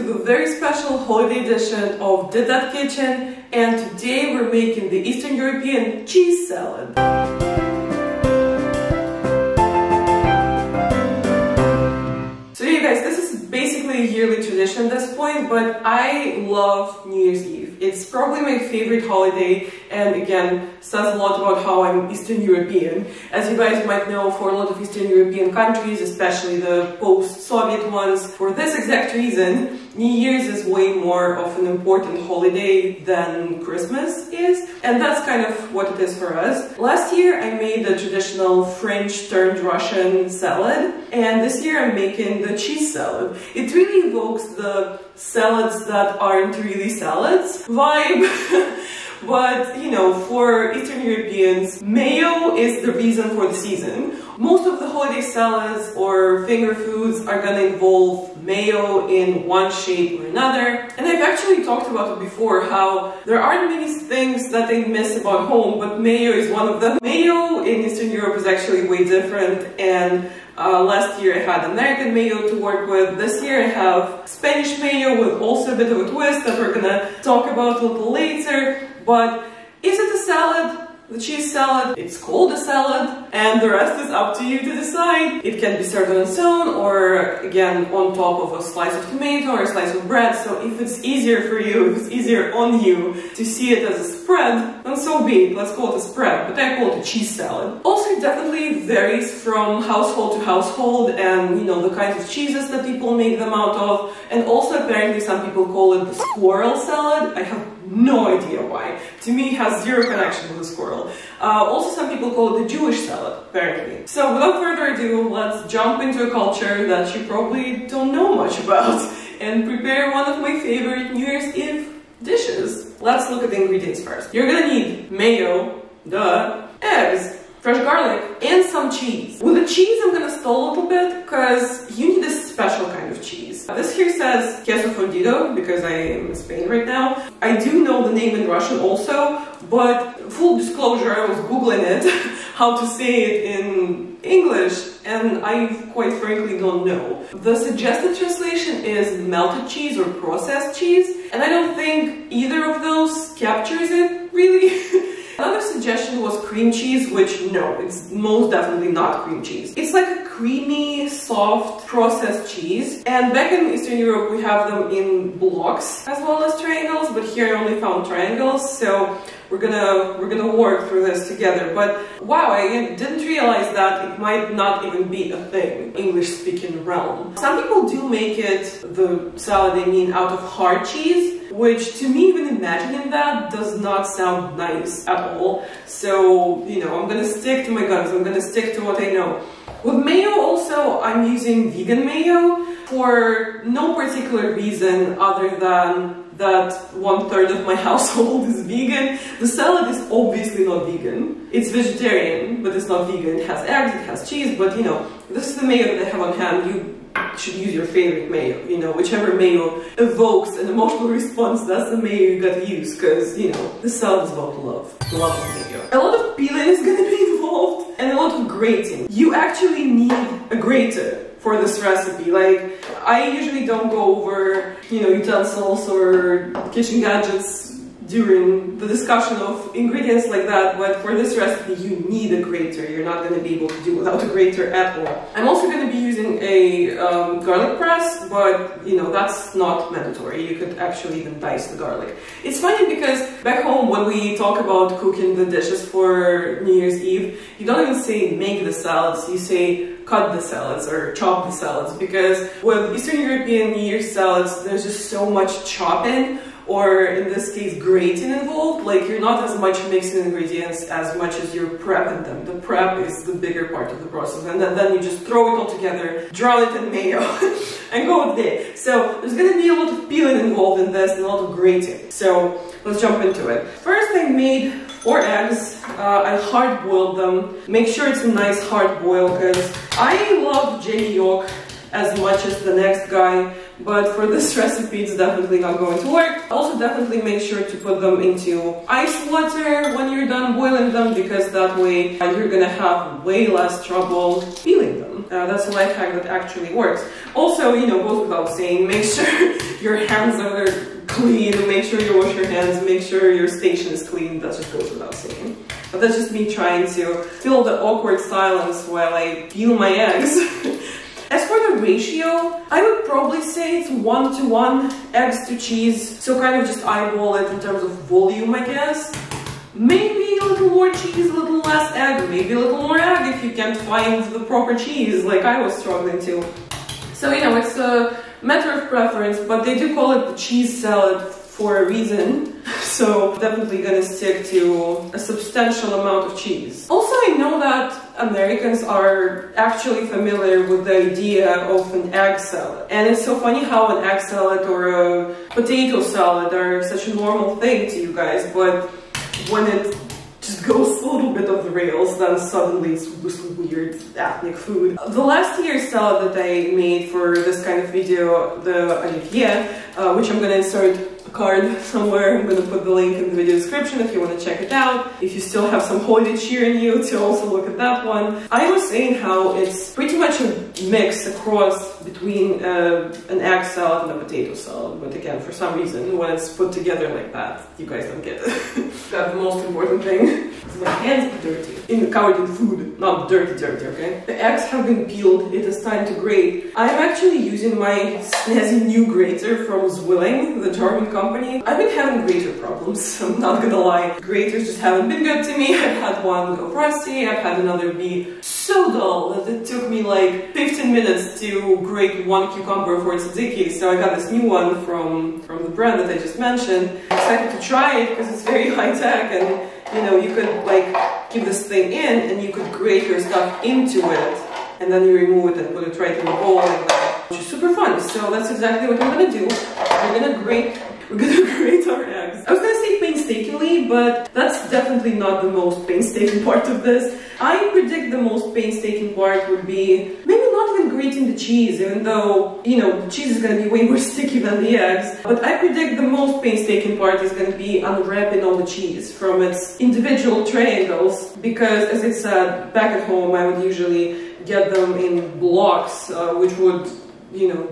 the very special holiday edition of Did That Kitchen, and today we're making the Eastern European cheese salad. So you guys, this is basically a yearly tradition at this point, but I love New Year's Eve. It's probably my favorite holiday, and again, says a lot about how I'm Eastern European. As you guys might know, for a lot of Eastern European countries, especially the post-Soviet ones, for this exact reason, New Year's is way more of an important holiday than Christmas is, and that's kind of what it is for us. Last year I made the traditional French turned Russian salad, and this year I'm making the cheese salad. It really evokes the salads that aren't really salads vibe. But, you know, for Eastern Europeans, mayo is the reason for the season. Most of the holiday salads or finger foods are gonna involve mayo in one shape or another. And I've actually talked about it before, how there aren't many things that I miss about home, but mayo is one of them. Mayo in Eastern Europe is actually way different, and last year I had American mayo to work with. This year I have Spanish mayo with also a bit of a twist that we're gonna talk about a little later. But is it a salad? The cheese salad, it's called a salad, and the rest is up to you to decide. It can be served on its own, or again on top of a slice of tomato or a slice of bread. So if it's easier for you, if it's easier on you to see it as a spread, then so be it. Let's call it a spread, but I call it a cheese salad. Also, it definitely varies from household to household, and you know, the kinds of cheeses that people make them out of. And also apparently some people call it the squirrel salad. I have no idea why. To me, it has zero connection with a squirrel. Also, some people call it the Jewish salad, apparently. So without further ado, let's jump into a culture that you probably don't know much about and prepare one of my favorite New Year's Eve dishes. Let's look at the ingredients first. You're gonna need mayo, eggs, fresh garlic, and some cheese. With the cheese, I'm gonna stall a little bit because you need a special kind of cheese. This here says queso fundido because I am in Spain right now. I do know the name in Russian also, but full disclosure, I was Googling it, how to say it in English, and I quite frankly don't know. The suggested translation is melted cheese or processed cheese, and I don't think either of those captures it really. Another suggestion was cream cheese, which no, it's most definitely not cream cheese. It's like a creamy, soft, processed cheese. And back in Eastern Europe, we have them in blocks as well as triangles, but here I only found triangles, so we're gonna work through this together. But wow, I didn't realize that it might not even be a thing, English-speaking realm. Some people do make it, the salad I mean, out of hard cheese, which to me, even imagining that does not sound nice at all. So, you know, I'm gonna stick to my guns, I'm gonna stick to what I know. With mayo also, I'm using vegan mayo for no particular reason other than that 1/3 of my household is vegan. The salad is obviously not vegan. It's vegetarian, but it's not vegan. It has eggs, it has cheese, but you know, this is the mayo that I have on hand. You should use your favorite mayo, you know, whichever mayo evokes an emotional response, that's the mayo you gotta use, because, you know, the salad is about love of mayo. A lot of peeling is gonna be involved, and a lot of grating. You actually need a grater for this recipe. Like, I usually don't go over, you know, utensils or kitchen gadgets during the discussion of ingredients like that, but for this recipe you need a grater. You're not going to be able to do without a grater at all. I'm also going to be using a garlic press, but you know, that's not mandatory. You could actually even dice the garlic. It's funny because back home when we talk about cooking the dishes for New Year's Eve, you don't even say make the salads, you say cut the salads or chop the salads, because with Eastern European New Year's salads there's just so much chopping, or in this case grating involved. Like, you're not as much mixing ingredients as much as you're prepping them. The prep is the bigger part of the process, and then you just throw it all together, drown it in mayo and go with it. So there's gonna be a lot of peeling involved in this and a lot of grating. So let's jump into it. First, I made 4 eggs. I hard boiled them. Make sure it's a nice hard boil, because I love jelly yolk as much as the next guy, but for this recipe it's definitely not going to work. Also, definitely make sure to put them into ice water when you're done boiling them, because that way you're gonna have way less trouble peeling them. That's a life hack that actually works. Also, you know, goes without saying, make sure your hands are clean, make sure you wash your hands, make sure your station is clean. That just goes without saying. But that's just me trying to fill the awkward silence while I peel my eggs. As for the ratio, I would probably say it's 1:1 eggs to cheese. So kind of just eyeball it in terms of volume, I guess. Maybe a little more cheese, a little less egg, maybe a little more egg if you can't find the proper cheese, like I was struggling to. So, you know, it's a matter of preference, but they do call it the cheese salad for a reason. So definitely gonna stick to a substantial amount of cheese. Also, I know that Americans are actually familiar with the idea of an egg salad. And it's so funny how an egg salad or a potato salad are such a normal thing to you guys, but when it just goes a little bit off the rails, then suddenly it's this weird ethnic food. The last year's salad that I made for this kind of video, the Olivier, which I'm gonna insert a card somewhere. I'm gonna put the link in the video description if you want to check it out. If you still have some holiday cheer in you, to also look at that one. I was saying how it's pretty much a mix across between an egg salad and a potato salad, but again, for some reason, when it's put together like that, you guys don't get it. That's the most important thing. My hands are dirty. Covered in food, not dirty, okay? The eggs have been peeled, it is time to grate. I'm actually using my snazzy new grater from Zwilling, the German company. I've been having grater problems, I'm not gonna lie. Graters just haven't been good to me. I've had one go rusty, I've had another be so dull that it took me like 15 minutes to grate one cucumber for tzatziki. So I got this new one from the brand that I just mentioned. I'm excited to try it because it's very high tech, and you know, you could like keep this thing in and you could grate your stuff into it, and then you remove it and put it right in the bowl like that, which is super fun. So that's exactly what I'm gonna do. We're gonna grate our eggs. I was gonna say painstakingly, but that's definitely not the most painstaking part of this. I predict the most painstaking part would be maybe not even grating the cheese, even though, you know, the cheese is gonna be way more sticky than the eggs. But I predict the most painstaking part is gonna be unwrapping all the cheese from its individual triangles, because as I said, back at home I would usually get them in blocks, which would, you know,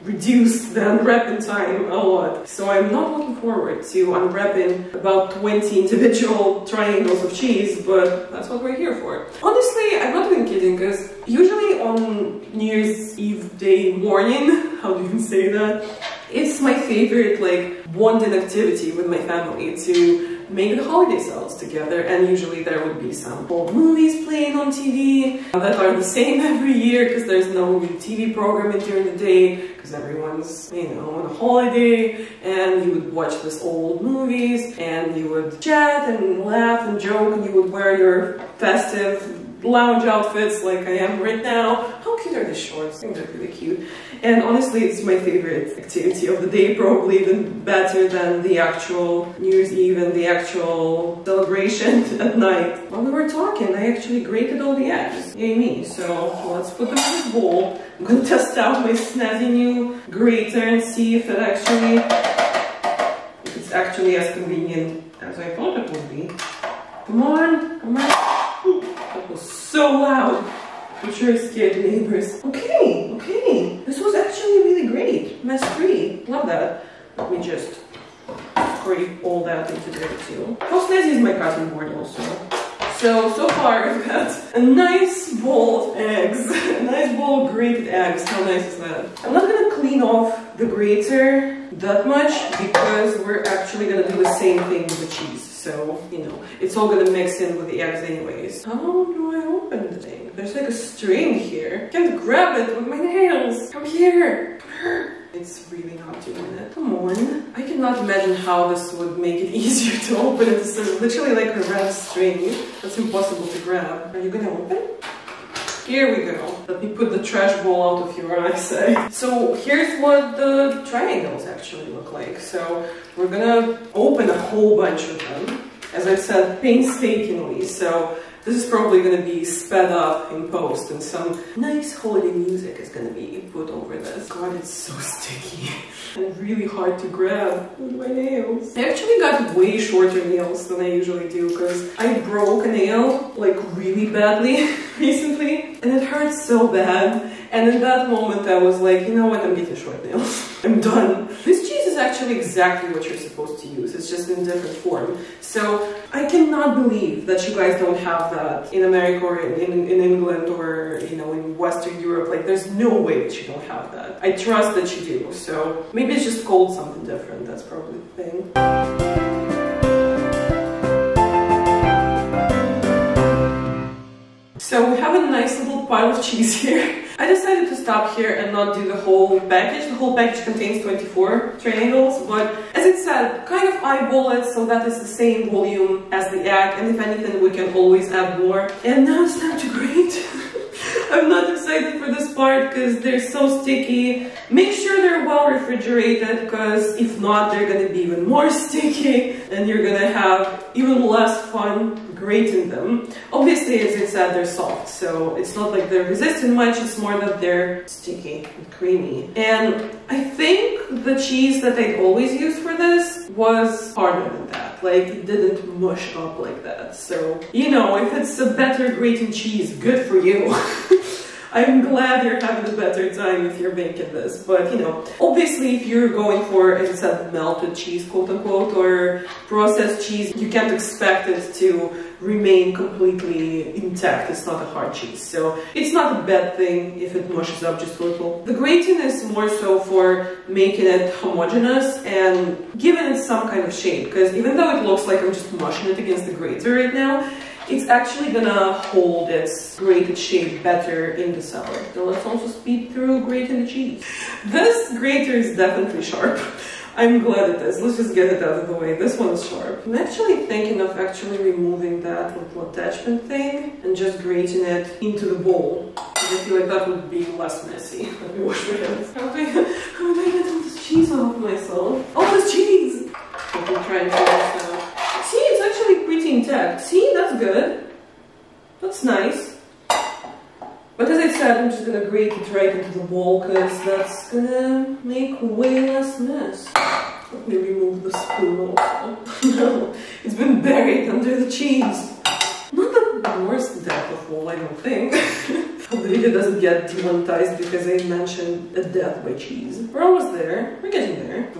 reduce the unwrapping time a lot. So I'm not looking forward to unwrapping about 20 individual triangles of cheese, but that's what we're here for. Honestly, I'm not even kidding, because usually on New Year's Eve day morning, how do you even say that? It's my favorite like bonding activity with my family to make the holiday salads together, and usually there would be some old movies playing on TV that are the same every year because there's no new TV programming during the day because everyone's, you know, on a holiday, and you would watch these old movies and you would chat and laugh and joke, and you would wear your festive lounge outfits like I am right now. How cute are these shorts? I think they're really cute. And honestly, it's my favorite activity of the day, probably even better than the actual New Year's Eve and the actual celebration at night. While we were talking, I actually grated all the eggs. Yay me. So let's put them in this bowl. I'm gonna test out my snazzy new grater and see if it's actually as convenient as I thought it would be. Come on, come on. That was so loud. I'm sure it scared the neighbors. Okay. This was actually really great. Mess-free. Love that. Let me just scrape all that into there too. How snazzy is my cutting board also? So far I've got a nice bowl of eggs. A nice bowl of grated eggs. How nice is that? I'm not gonna clean off the grater that much because we're actually gonna do the same thing with the cheese. So, you know, it's all gonna mix in with the eggs anyways. How do I open the thing? There's like a string here. I can't grab it with my nails. Come here. Come here. It's really not doing it. Come on. I cannot imagine how this would make it easier to open it. This is literally like a red string. That's impossible to grab. Are you gonna open? Here we go. Let me put the trash bowl out of your eyesight. So here's what the triangles actually look like. So we're gonna open a whole bunch of them. As I said, painstakingly. So this is probably gonna be sped up in post, and some nice holiday music is gonna be put over this. God, it's so sticky and really hard to grab with my nails. I actually got way shorter nails than I usually do because I broke a nail like really badly recently. and it hurts so bad. And in that moment I was like, you know what, I'm getting short nails. I'm done. This cheese is actually exactly what you're supposed to use. It's just in different form. So I cannot believe that you guys don't have that in America or in England or, you know, in Western Europe. Like, there's no way that you don't have that. I trust that you do. So maybe it's just called something different. That's probably the thing. So we have a nice little pile of cheese here. I decided to stop here and not do the whole package. The whole package contains 24 triangles, but as it said, kind of eyeball it so that it's the same volume as the egg, and if anything we can always add more. And now it's time to grate. I'm not excited for this part because they're so sticky. Make sure they're well refrigerated, because if not, they're gonna be even more sticky and you're gonna have even less fun grating them. Obviously, as it said, they're soft, so it's not like they're resistant much, it's more that they're sticky and creamy. And I think the cheese that I always used for this was harder than that. Like, it didn't mush up like that. So, you know, if it's a better grating cheese, good for you. I'm glad you're having a better time if you're making this, but you know, obviously if you're going for, as I said, melted cheese, quote unquote, or processed cheese, you can't expect it to remain completely intact. It's not a hard cheese, so it's not a bad thing if it mushes up just a little. The grating is more so for making it homogeneous and giving it some kind of shape, because even though it looks like I'm just mushing it against the grater right now, it's actually gonna hold its grated shape better in the cellar. So let's also speed through grating the cheese. This grater is definitely sharp. I'm glad it is. Let's just get it out of the way. This one is sharp. I'm actually thinking of actually removing that little attachment thing and just grating it into the bowl. I feel like that would be less messy. Let me wash my hands. How do I get all this cheese off myself? All this cheese! Let me try and figure this out. See, it's actually pretty intact. See, that's good. That's nice. But as I said, I'm just gonna grate it right into the bowl, because that's gonna make way less mess. Let me remove the spoon also. No, it's been buried under the cheese. Not the worst death of all, I don't think. Hope the video doesn't get demonetized because I mentioned a death by cheese. We're almost there. We're getting there.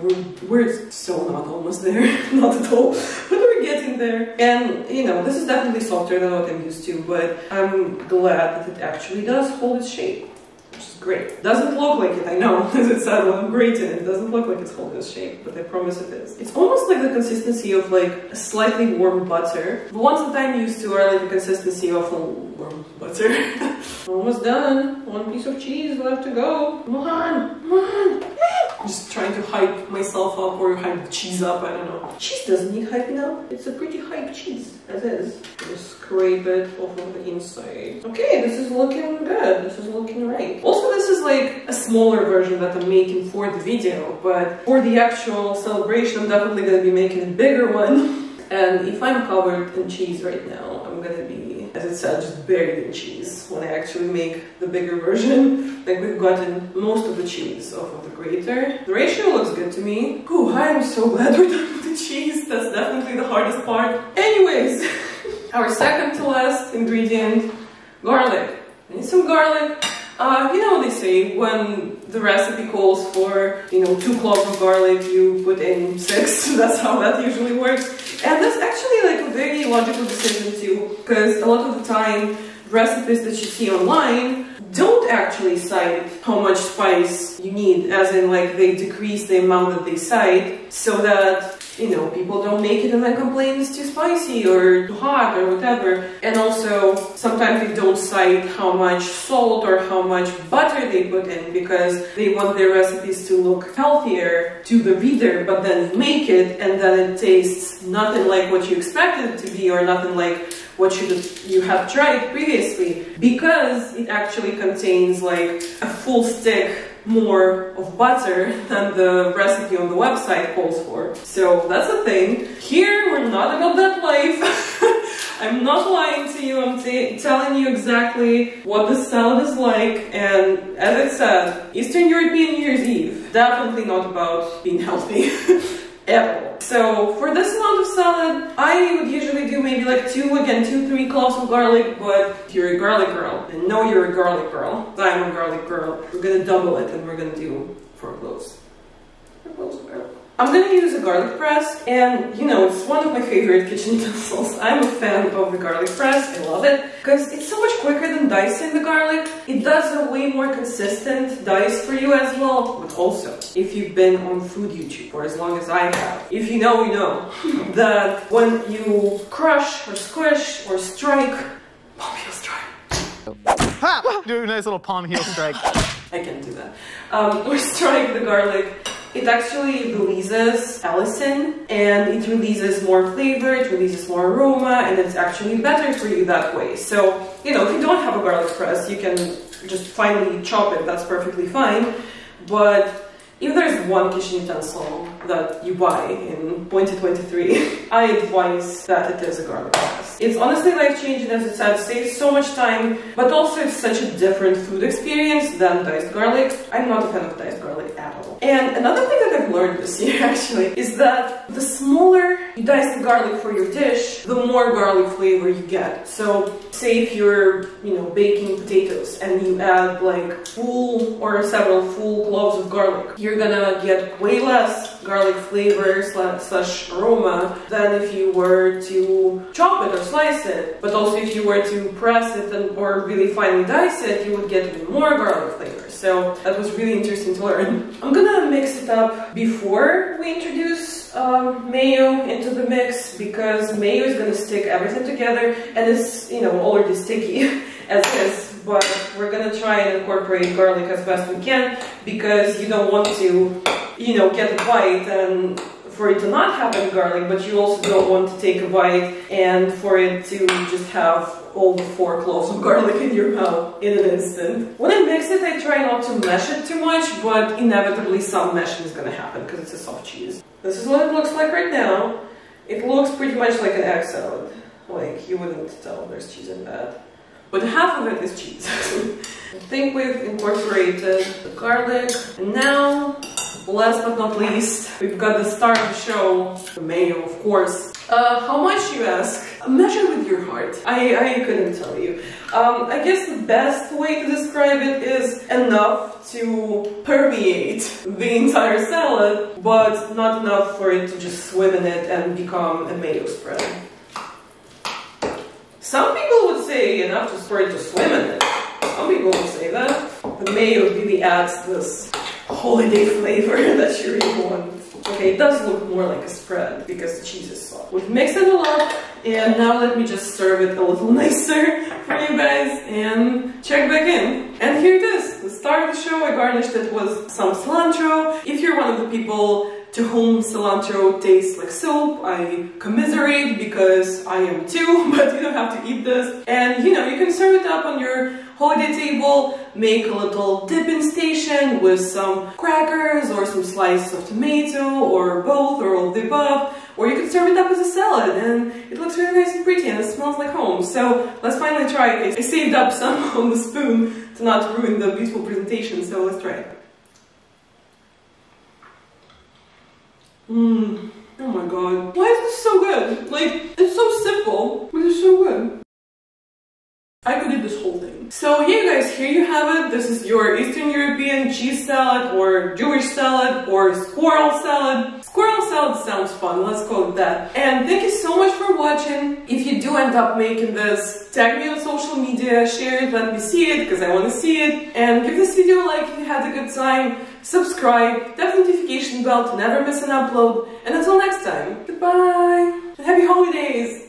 We're so not almost there. Not at all. But we're getting there. And, you know, this is definitely softer than what I'm used to, but I'm glad that it actually does hold its shape. Which is great. Doesn't look like it, I know, as it said when I'm grating it. It doesn't look like it's holding its shape, but I promise it is. It's almost like the consistency of like a slightly warm butter. The ones that I'm used to are like the consistency of a warm butter. Almost done. One piece of cheese left to go. Come on, come on. Just trying to hype myself up or hype the cheese up, I don't know. Cheese doesn't need hyping up. It's a pretty hype cheese, as is. Just scrape it off of the inside. Okay, this is looking good. This is looking right. Also, this is like a smaller version that I'm making for the video, but for the actual celebration, I'm definitely gonna be making a bigger one. And if I'm covered in cheese right now, I'm gonna be, as it said, just buried in cheese when I actually make the bigger version. Like, we've gotten most of the cheese off of the grater. The ratio looks good to me. Whew, I'm so glad we're done with the cheese. That's definitely the hardest part. Anyways, our second to last ingredient, garlic. I need some garlic. You know what they say, when the recipe calls for, you know, 2 cloves of garlic, you put in 6. That's how that usually works. And that's actually like a very logical decision too, because a lot of the time, recipes that you see online don't actually cite how much spice you need, as in like they decrease the amount that they cite so that, you know, people don't make it and then complain it's too spicy or too hot or whatever. And also, sometimes they don't cite how much salt or how much butter they put in because they want their recipes to look healthier to the reader, but then you make it and then it tastes nothing like what you expected it to be or nothing like what you have tried previously, because it actually contains like a full stick more of butter than the recipe on the website calls for. So that's the thing. Here, we're not about that life. I'm not lying to you, I'm telling you exactly what the salad is like, and as I said, Eastern European New Year's Eve, definitely not about being healthy. at all. So for this amount of salad, I would usually do maybe like 2, 3 cloves of garlic, but if you're a garlic girl, and know you're a garlic girl, I'm a garlic girl, we're gonna double it and we're gonna do 4 cloves. 4 cloves of garlic. I'm gonna use a garlic press, and you know, it's one of my favorite kitchen utensils. I'm a fan of the garlic press, I love it, because it's so much quicker than dicing the garlic. It does a way more consistent dice for you as well, but also, if you've been on food YouTube for as long as I have, if you know, you know, that when you crush or squish or strike, palm heel strike. Ha! Do a nice little palm heel strike. I can't do that. Or strike the garlic. It actually releases allicin, and it releases more flavor, it releases more aroma, and it's actually better for you that way. So, you know, if you don't have a garlic press, you can just finely chop it, that's perfectly fine. But if there's one kitchen utensil that you buy in 2023, I advise that it is a garlic press. It's honestly life-changing, as I said, saves so much time, but also it's such a different food experience than diced garlic. I'm not a fan of diced garlic at all. And another thing that I've learned this year, actually, is that the smaller you dice the garlic for your dish, the more garlic flavor you get. So, say if you're, you know, baking potatoes and you add like full or several full cloves of garlic, you're gonna get way less garlic flavor slash aroma than if you were to chop it or slice it. But also if you were to press it or really finely dice it, you would get even more garlic flavor. So that was really interesting to learn. I'm gonna mix it up before we introduce mayo into the mix, because mayo is gonna stick everything together, and it's, you know, already sticky as is. But we're gonna try and incorporate garlic as best we can, because you don't want to, you know, get a bite and for it to not have any garlic, but you also don't want to take a bite and for it to just have all the 4 cloves of garlic in your mouth in an instant. When I mix it, I try not to mash it too much, but inevitably some mashing is gonna happen because it's a soft cheese. This is what it looks like right now. It looks pretty much like an egg salad. Like, you wouldn't tell there's cheese in that. But half of it is cheese. I think we've incorporated the garlic. And now, last but not least, we've got the star of the show, the mayo, of course. How much, you ask? Measure with your heart. I couldn't tell you. I guess the best way to describe it is enough to permeate the entire salad, but not enough for it to just swim in it and become a mayo spread. Some people would say enough just for it to swim in it. Some people would say that. The mayo really adds this holiday flavor that you really want. Okay, it does look more like a spread because the cheese is soft. We've mixed it all up, and now let me just serve it a little nicer for you guys and check back in. And here it is, the star of the show. I garnished it with some cilantro. If you're one of the people to whom cilantro tastes like soap, I commiserate, because I am too, but you don't have to eat this. And you know, you can serve it up on your holiday table, make a little dipping station with some crackers or some slices of tomato or both or all of the above, or you can serve it up as a salad and it looks really nice and pretty and it smells like home. So let's finally try it. I saved up some on the spoon to not ruin the beautiful presentation, so let's try it. Oh my god. Why is this so good? Like, it's so simple, but it's so good. I could eat this whole thing. So yeah, guys, here you have it. This is your Eastern European cheese salad, or Jewish salad, or squirrel salad. Squirrel salad sounds fun, let's call it that. And thank you so much for watching. If you do end up making this, tag me on social media, share it, let me see it, because I want to see it. And give this video a like if you had a good time. Subscribe, tap the notification bell to never miss an upload. And until next time, goodbye! And happy holidays!